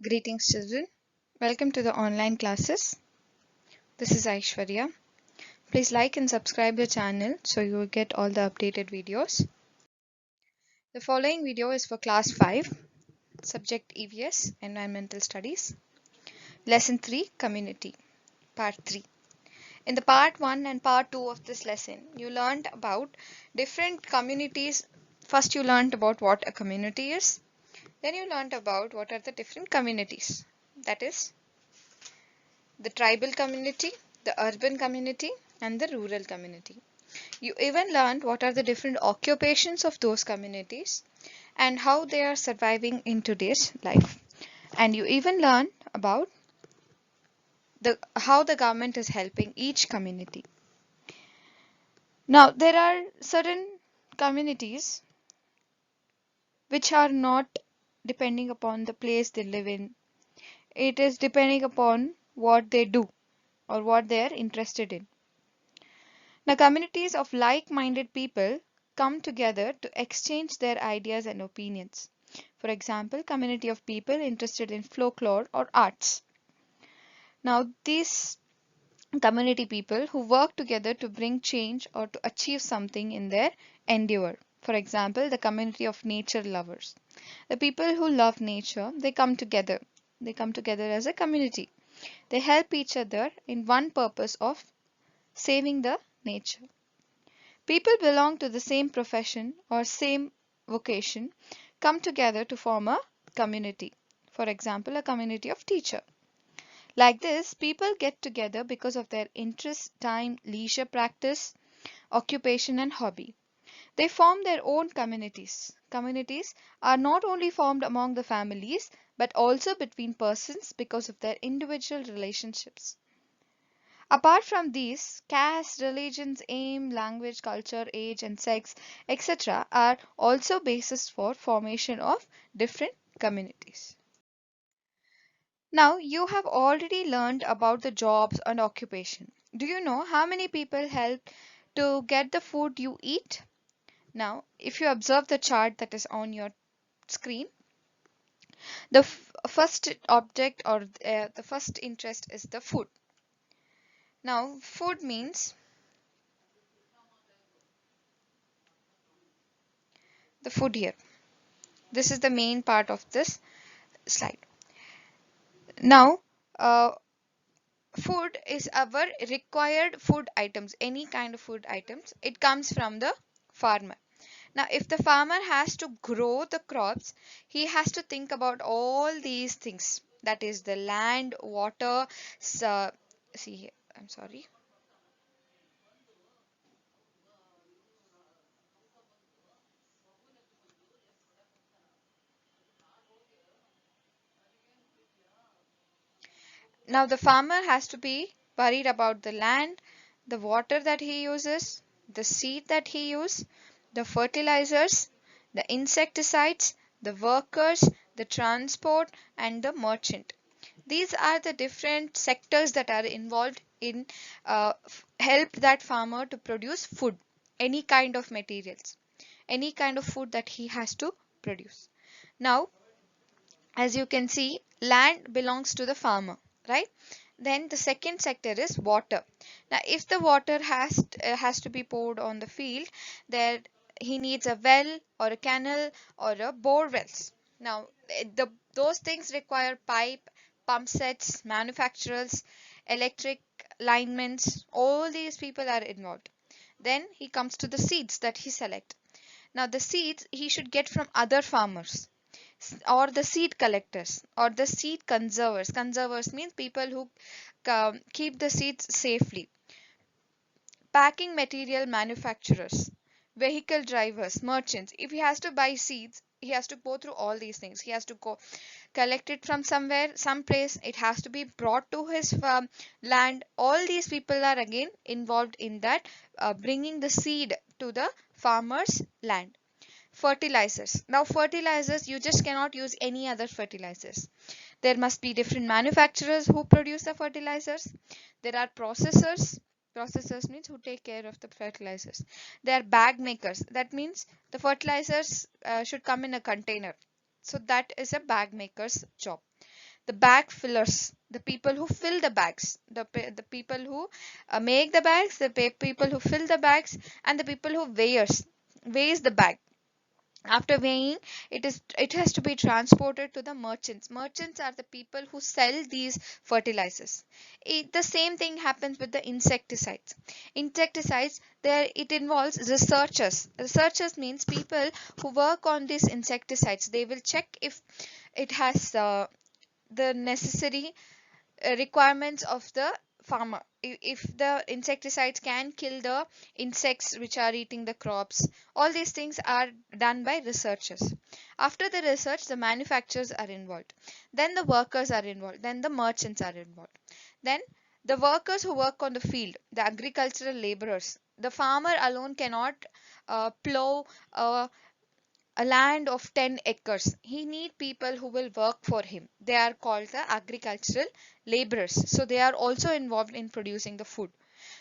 Greetings children, welcome to the online classes. This is Aishwarya. Please like and subscribe the channel so you will get all the updated videos. The following video is for class 5, subject E.V.S, Environmental Studies, lesson 3, Community, part 3. In the part 1 and part 2 of this lesson, you learned about different communities. First you learned about what a community is. Then you learned about what are the different communities. That is the tribal community, the urban community, and the rural community. You even learned what are the different occupations of those communities and how they are surviving in today's life. And you even learned about how the government is helping each community. Now, there are certain communities which are not depending upon the place they live in. It is depending upon what they do or what they are interested in. Now, communities of like-minded people come together to exchange their ideas and opinions. For example, community of people interested in folklore or arts. Now, these community people who work together to bring change or to achieve something in their endeavor. For example, the community of nature lovers. The people who love nature, they come together. They come together as a community. They help each other in one purpose of saving the nature. People belong to the same profession or same vocation come together to form a community. For example, a community of teacher. Like this, people get together because of their interest, time, leisure practice, occupation and hobby. They form their own communities. Communities are not only formed among the families but also between persons because of their individual relationships. Apart from these, caste, religions, aim, language, culture, age and sex, etc. are also basis for formation of different communities. Now, you have already learned about the jobs and occupation. Do you know how many people help to get the food you eat? Now, if you observe the chart that is on your screen, the first object or the first interest is the food. Now, food means the food here. This is the main part of this slide. Now, food is our required food items, any kind of food items. It comes from the farmer. Now, if the farmer has to grow the crops, he has to think about all these things. That is the land, water, see here, I'm sorry. Now, the farmer has to be worried about the land, the water that he uses, the seed that he uses, the fertilizers, the insecticides, the workers, the transport, and the merchant. These are the different sectors that are involved in help that farmer to produce food, any kind of materials, any kind of food that he has to produce. Now, as you can see, land belongs to the farmer, right? Then the second sector is water. Now, if the water has to be poured on the field, there he needs a well or a canal or a bore wells. Now, those things require pipe, pump sets, manufacturers, electric linemen. All these people are involved. Then he comes to the seeds that he select. Now, the seeds he should get from other farmers or the seed collectors or the seed conservers. Conservers means people who keep the seeds safely. Packing material manufacturers, vehicle drivers, merchants. If he has to buy seeds, he has to go through all these things. He has to go collect it from somewhere, some place. It has to be brought to his land. All these people are again involved in that, bringing the seed to the farmer's land. Fertilizers. Now, fertilizers, you just cannot use any other fertilizers. There must be different manufacturers who produce the fertilizers. There are processors. Processors means who take care of the fertilizers. There are bag makers. That means the fertilizers should come in a container. So that is a bag maker's job. the bag fillers, the people who fill the bags, the people who make the bags, the people who fill the bags, and the people who weighs the bag. After weighing, it has to be transported to the merchants. Merchants are the people who sell these fertilizers. The same thing happens with the insecticides. Insecticides, there it involves researchers. Researchers means people who work on these insecticides. They will check if it has the necessary requirements of the farmer. If the insecticides can kill the insects which are eating the crops, all these things are done by researchers. After the research, the manufacturers are involved, then the workers are involved, then the merchants are involved, then the workers who work on the field, the agricultural laborers. The farmer alone cannot plow a land of 10 acres. He need people who will work for him. They are called the agricultural laborers. So they are also involved in producing the food.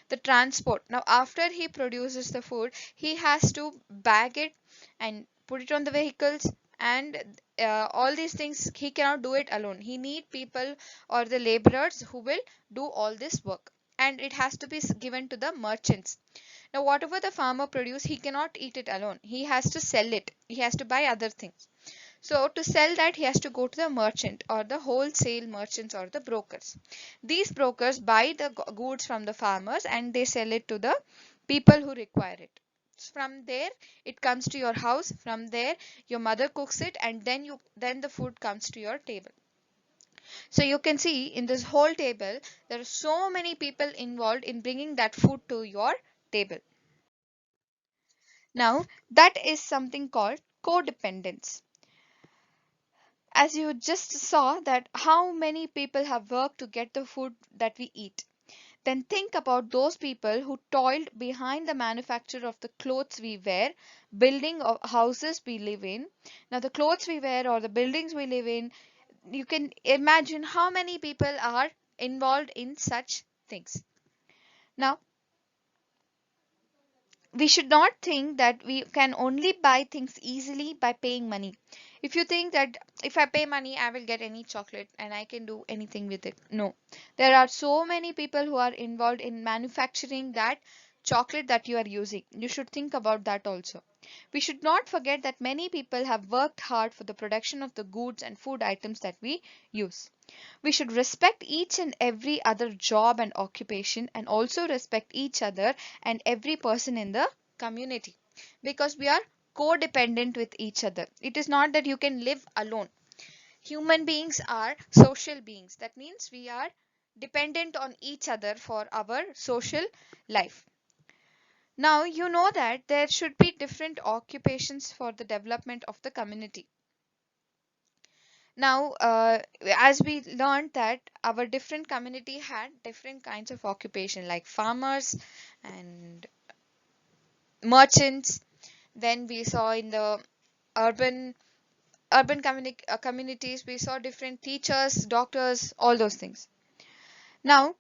The transport. Now after he produces the food, he has to bag it and put it on the vehicles, and all these things he cannot do it alone. He need people or the laborers who will do all this work, and it has to be given to the merchants. Now, whatever the farmer produce, he cannot eat it alone. He has to sell it. He has to buy other things. So, to sell that, he has to go to the merchant or the wholesale merchants or the brokers. These brokers buy the goods from the farmers and they sell it to the people who require it. From there, it comes to your house. From there, your mother cooks it, and then the food comes to your table. So you can see in this whole table, there are so many people involved in bringing that food to your table. Now, that is something called codependence. As you just saw that how many people have worked to get the food that we eat. Then think about those people who toiled behind the manufacture of the clothes we wear, building of houses we live in. Now, the clothes we wear or the buildings we live in, you can imagine how many people are involved in such things. Now, we should not think that we can only buy things easily by paying money. If you think that if I pay money, I will get any chocolate and I can do anything with it. No. There are so many people who are involved in manufacturing that chocolate that you are using. You should think about that also. We should not forget that many people have worked hard for the production of the goods and food items that we use. We should respect each and every other job and occupation, and also respect each other and every person in the community, because we are codependent with each other. It is not that you can live alone. Human beings are social beings. That means we are dependent on each other for our social life. Now you know that there should be different occupations for the development of the community. Now, as we learned that our different community had different kinds of occupation, like farmers and merchants. Then we saw in the urban communities, we saw different teachers, doctors, all those things. Now,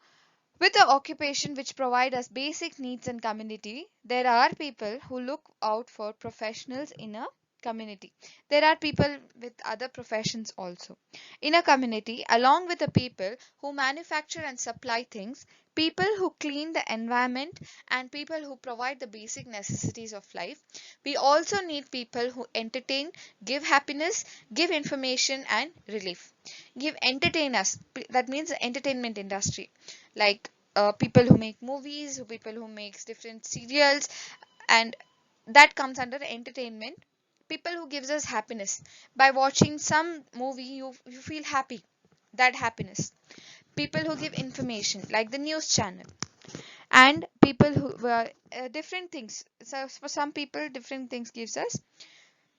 with the occupation which provide us basic needs in community, there are people who look out for professionals in a community. There are people with other professions also. In a community, along with the people who manufacture and supply things, people who clean the environment, and people who provide the basic necessities of life, we also need people who entertain, give happiness, give information and relief. Give entertain us. That means the entertainment industry, like people who make movies, people who makes different serials, and that comes under entertainment. People who gives us happiness. By watching some movie, you feel happy. That happiness. People who give information, like the news channel, and people who different things. So for some people, different things gives us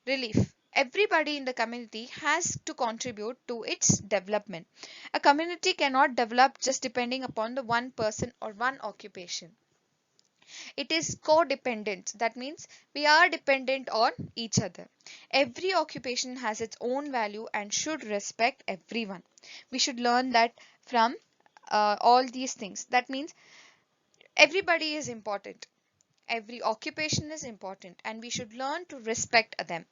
relief. Everybody in the community has to contribute to its development. A community cannot develop just depending upon the one person or one occupation. It is codependent. That means we are dependent on each other. Every occupation has its own value and should respect everyone. We should learn that from all these things. That means everybody is important. Every occupation is important, and we should learn to respect them.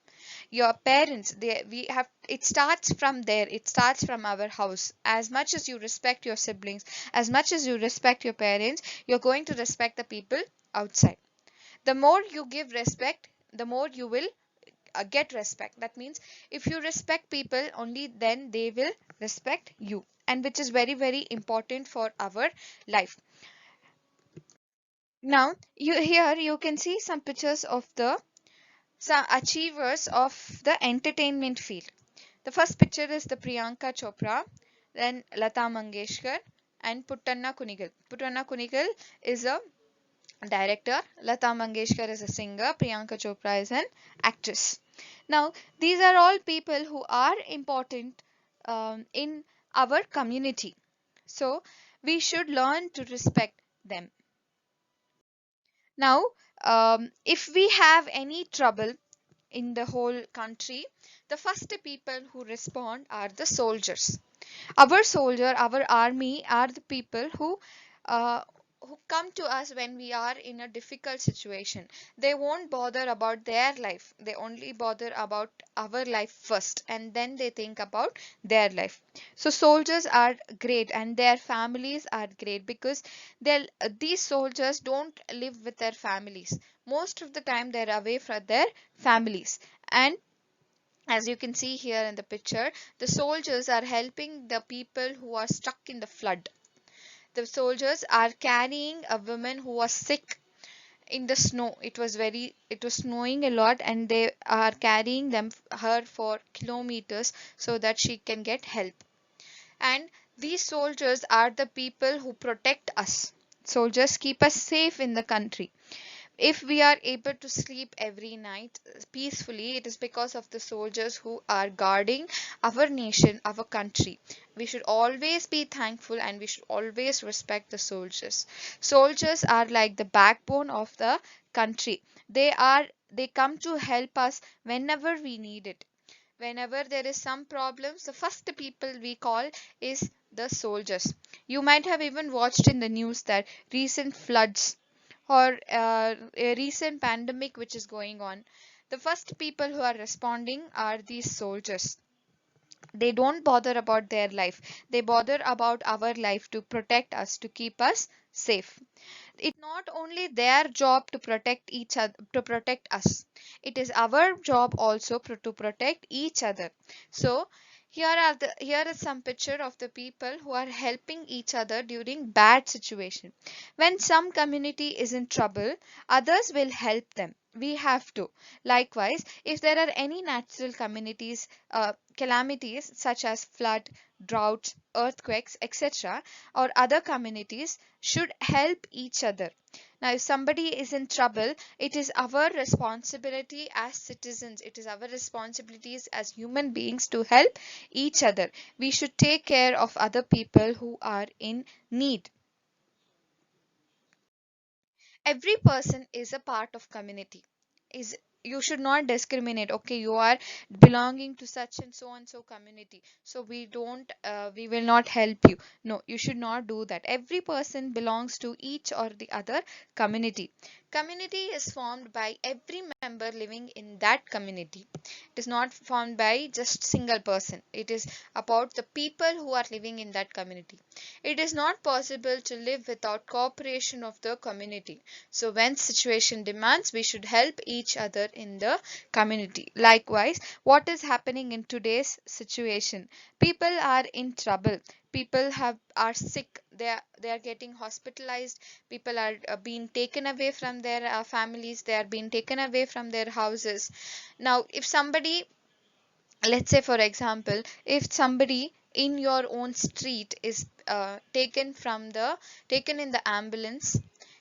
Your parents, we have, it starts from there, it starts from our house. As much as you respect your siblings, as much as you respect your parents, you're going to respect the people outside. The more you give respect, the more you will get respect. That means if you respect people, only then they will respect you, and which is very, very important for our life. Now here you can see some pictures of the some achievers of the entertainment field. The first picture is the Priyanka Chopra, then Lata Mangeshkar, and Puttanna Kunigal. Puttanna Kunigal is a director, Lata Mangeshkar is a singer, Priyanka Chopra is an actress. Now, these are all people who are important in our community. So, we should learn to respect them. Now, if we have any trouble in the whole country, the first people who respond are the soldiers. Our soldier, our army are the people uh, who come to us when we are in a difficult situation. They won't bother about their life. They only bother about our life first, and then they think about their life. So soldiers are great, and their families are great, because these soldiers don't live with their families. Most of the time they're away from their families. And as you can see here in the picture, the soldiers are helping the people who are stuck in the flood. The soldiers are carrying a woman who was sick in the snow. It was snowing a lot, and they are carrying her for kilometers so that she can get help. And these soldiers are the people who protect us. Soldiers keep us safe in the country. If we are able to sleep every night peacefully, it is because of the soldiers who are guarding our nation, our country. We should always be thankful, and we should always respect the soldiers. Soldiers are like the backbone of the country. They come to help us whenever we need it. Whenever there is some problems, the first people we call is the soldiers. You might have even watched in the news that recent floods or a recent pandemic which is going on. The first people who are responding are these soldiers. They don't bother about their life, they bother about our life, to protect us, to keep us safe. It's not only their job to protect each other, to protect us, it is our job also to protect each other. So here is some picture of the people who are helping each other during bad situation. When some community is in trouble, others will help them. We have to. Likewise, if there are any natural communities calamities such as flood, droughts, earthquakes, etc., or other communities should help each other. Now, if somebody is in trouble, it is our responsibility as citizens, it is our responsibilities as human beings to help each other. We should take care of other people who are in need. Every person is a part of community. Is You should not discriminate. Okay, you are belonging to such and so community, so we will not help you. No, you should not do that. Every person belongs to each or the other community. Community is formed by every member living in that community. It is not formed by just single person. It is about the people who are living in that community. It is not possible to live without cooperation of the community. So when situation demands, we should help each other in the community. Likewise, what is happening in today's situation? People are in trouble. People are sick. They are getting hospitalized. People are being taken away from their families. They are being taken away from their houses. Now, if somebody, let's say for example, if somebody in your own street is taken in the ambulance,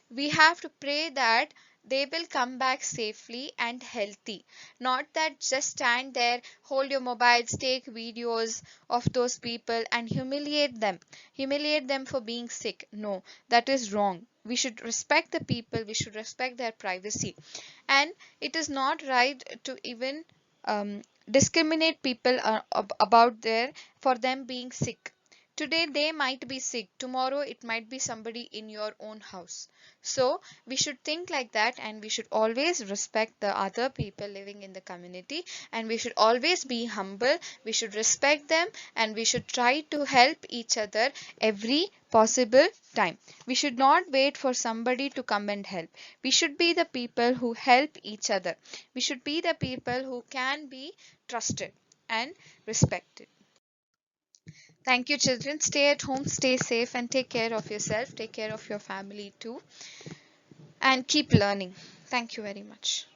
we have to pray that they will come back safely and healthy. Not that just stand there, hold your mobiles, take videos of those people and humiliate them for being sick. No, that is wrong. We should respect the people, we should respect their privacy. And it is not right to even discriminate people about their for them being sick. Today they might be sick, tomorrow it might be somebody in your own house. So we should think like that, and we should always respect the other people living in the community, and we should always be humble. We should respect them, and we should try to help each other every possible time. We should not wait for somebody to come and help. We should be the people who help each other. We should be the people who can be trusted and respected. Thank you, children. Stay at home, stay safe, and take care of yourself. Take care of your family too. And keep learning. Thank you very much.